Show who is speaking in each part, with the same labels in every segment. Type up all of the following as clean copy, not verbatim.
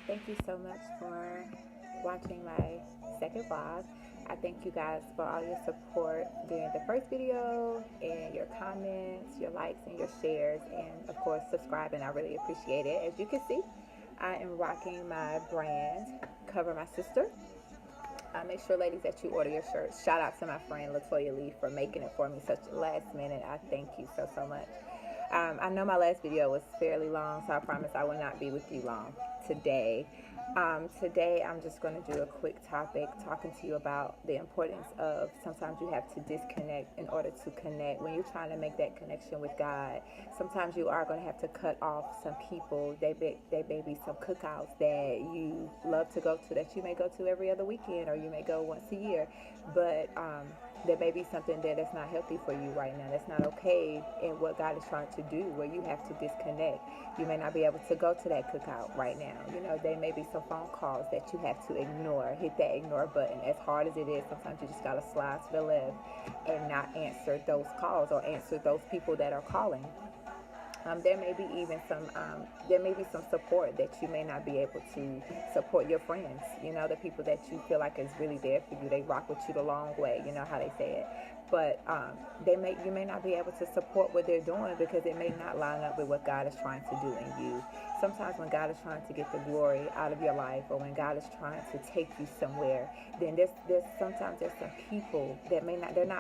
Speaker 1: Thank you so much for watching my second vlog. I thank you guys for all your support during the first video and your comments, your likes, and your shares, and of course subscribing. I really appreciate it. As you can see, I am rocking my brand Cover My Sister. Make sure, ladies, that you order your shirts. Shout out to my friend Latoya Lee for making it for me such last minute. I thank you so much. I know my last video was fairly long, so I promise I will not be with you long today. Today I'm just going to do a quick topic talking to you about the importance of sometimes you have to disconnect in order to connect. When you're trying to make that connection with God, sometimes you are going to have to cut off some people. They may be some cookouts that you love to go to, that you may go to every other weekend, or you may go once a year, but there may be something that is not healthy for you right now. That's not okay in what God is trying to do, where you have to disconnect. You may not be able to go to that cookout right now. You know, there may be some phone calls that you have to ignore. Hit that ignore button. As hard as it is, sometimes you just got to slide to the left and not answer those calls or answer those people that are calling. There may be even some support that you may not be able to support your friends. You know, the people that you feel like is really there for you. They rock with you the long way. You know how they say it. But you may not be able to support what they're doing because it may not line up with what God is trying to do in you. Sometimes when God is trying to get the glory out of your life, or when God is trying to take you somewhere, then sometimes there's some people that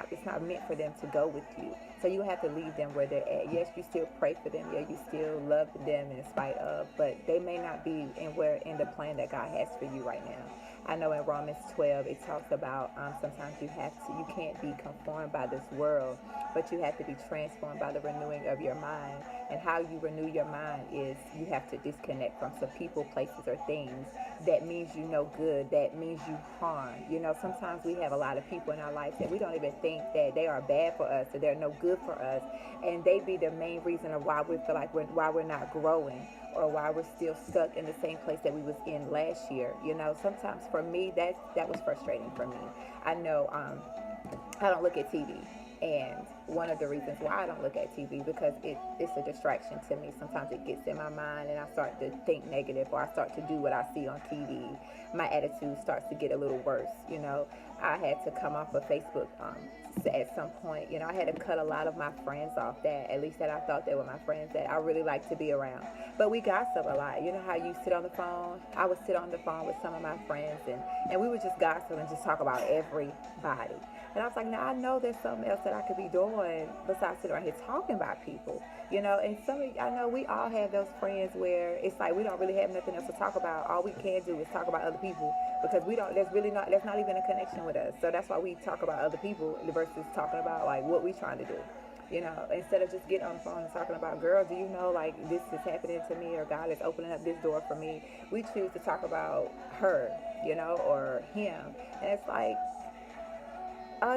Speaker 1: it's not meant for them to go with you. So you have to leave them where they're at. Yes, you still pray for them. Yeah, you still love them in spite of, but they may not be in the plan that God has for you right now. I know in Romans 12 it talks about sometimes you can't be conformed by this world, but you have to be transformed by the renewing of your mind. And how you renew your mind is you have to disconnect from some people, places, or things that means you no good, that means you harm. You know, sometimes we have a lot of people in our life that we don't even think that they are bad for us, or they're no good for us, and they be the main reason of why we feel like why we're not growing, or why we're still stuck in the same place that we was in last year. You know, sometimes for me that was frustrating for me. I know I don't look at TV. And one of the reasons why I don't look at TV, because it's a distraction to me. Sometimes it gets in my mind and I start to think negative, or I start to do what I see on TV. My attitude starts to get a little worse. You know, I had to come off of Facebook at some point. You know, I had to cut a lot of my friends off that I thought they were my friends, that I really like to be around. But we gossip a lot. You know how you sit on the phone? I would sit on the phone with some of my friends, and we would just gossip and just talk about everybody. And I was like, now I know there's something else that I could be doing besides sitting around here talking about people, you know. And I know we all have those friends where it's like we don't really have nothing else to talk about. All we can do is talk about other people, because there's not even a connection with us. So that's why we talk about other people versus talking about like what we trying to do. You know, instead of just getting on the phone and talking about, girl, do you know, like, this is happening to me, or God is opening up this door for me, we choose to talk about her, you know, or him. And it's like,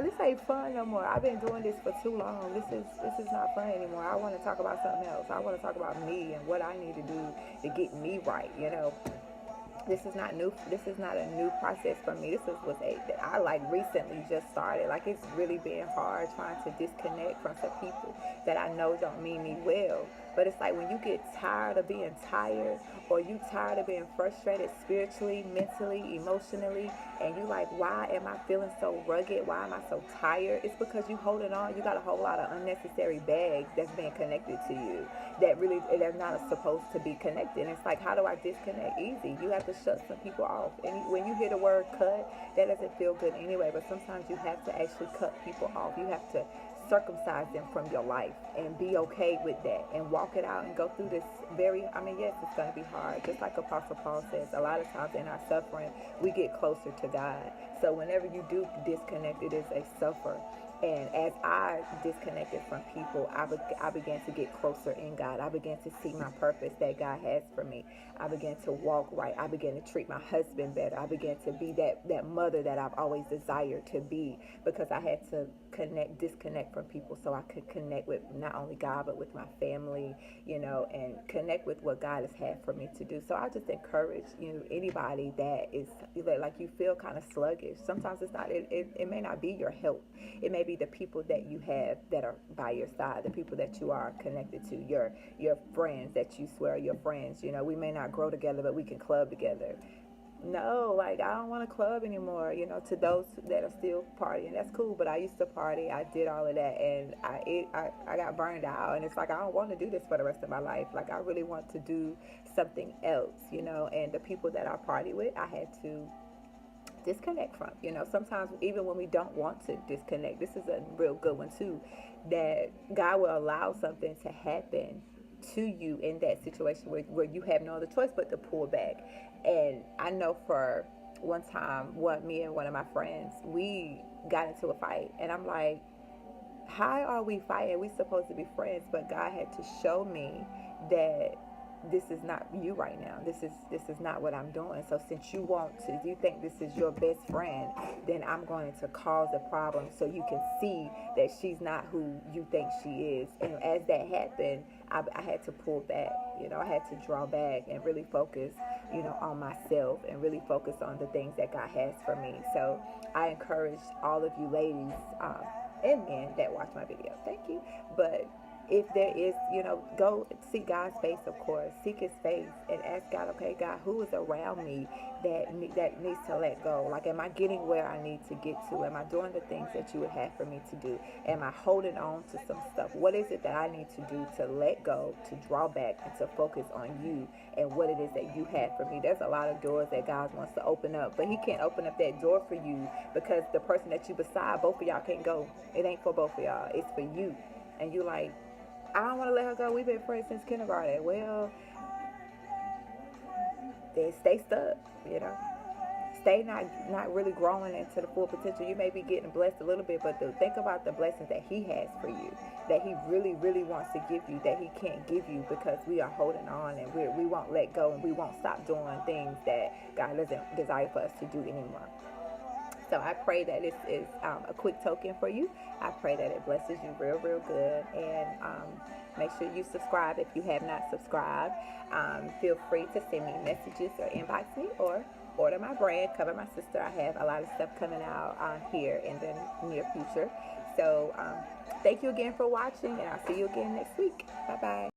Speaker 1: this ain't fun no more. I've been doing this for too long. This is not fun anymore. I want to talk about something else. I want to talk about me and what I need to do to get me right, you know. This is not new. This is not a new process for me. I like recently just started. Like, it's really been hard trying to disconnect from some people that I know don't mean me well. But it's like when you get tired of being tired, or you tired of being frustrated spiritually, mentally, emotionally, and you like, why am I feeling so rugged? Why am I so tired? It's because you holding on. You got a whole lot of unnecessary bags that's being connected to you they're not supposed to be connected. And it's like, how do I disconnect? Easy. You have to shut some people off. And when you hear the word cut, that doesn't feel good anyway. But sometimes you have to actually cut people off. You have to circumcise them from your life and be okay with that and walk it out and go through this yes, it's going to be hard. Just like Apostle Paul says, a lot of times in our suffering, we get closer to God. So whenever you do disconnect, it is a suffer. And as I disconnected from people, I began to get closer in God. I began to see my purpose that God has for me. I began to walk right. I began to treat my husband better. I began to be that mother that I've always desired to be, because I had to disconnect from people so I could connect with not only God, but with my family, you know, and connect with what God has had for me to do. So I just encourage, you know, anybody that is like you feel kind of sluggish. Sometimes it's not, it may not be your health. It may be the people that you have that are by your side, the people that you are connected to, your friends that you swear are your friends. You know, we may not grow together, but we can club together. No, like I don't want to club anymore. You know, to those that are still partying, that's cool. But I used to party. I did all of that, and I got burned out. And it's like I don't want to do this for the rest of my life. Like I really want to do something else. You know, and the people that I party with, I had to disconnect from. You know, sometimes even when we don't want to disconnect, this is a real good one too. That God will allow something to happen to you in that situation where you have no other choice but to pull back. And I know for one time, me and one of my friends, we got into a fight, and I'm like, how are we fighting? We supposed to be friends, but God had to show me that this is not you right now. This is not what I'm doing. So since you think this is your best friend, then I'm going to cause a problem so you can see that she's not who you think she is. And as that happened, I had to pull back. You know, I had to draw back and really focus, you know, on myself and really focus on the things that God has for me. So I encourage all of you ladies and men that watch my video. Thank you. But if there is, you know, go seek God's face, of course. Seek his face and ask God, okay, God, who is around me that needs to let go? Like, am I getting where I need to get to? Am I doing the things that you would have for me to do? Am I holding on to some stuff? What is it that I need to do to let go, to draw back, and to focus on you and what it is that you have for me? There's a lot of doors that God wants to open up, but he can't open up that door for you because the person that you beside, both of y'all can't go. It ain't for both of y'all. It's for you. And you like, I don't want to let her go. We've been friends since kindergarten. Well, then stay stuck, you know. Stay not really growing into the full potential. You may be getting blessed a little bit, but think about the blessings that he has for you, that he really, really wants to give you, that he can't give you because we are holding on and we won't let go and we won't stop doing things that God doesn't desire for us to do anymore. So I pray that this is a quick token for you. I pray that it blesses you real, real good. And make sure you subscribe if you have not subscribed. Feel free to send me messages or inbox me or order my brand, Cover My Sister. I have a lot of stuff coming out here in the near future. So thank you again for watching, and I'll see you again next week. Bye-bye.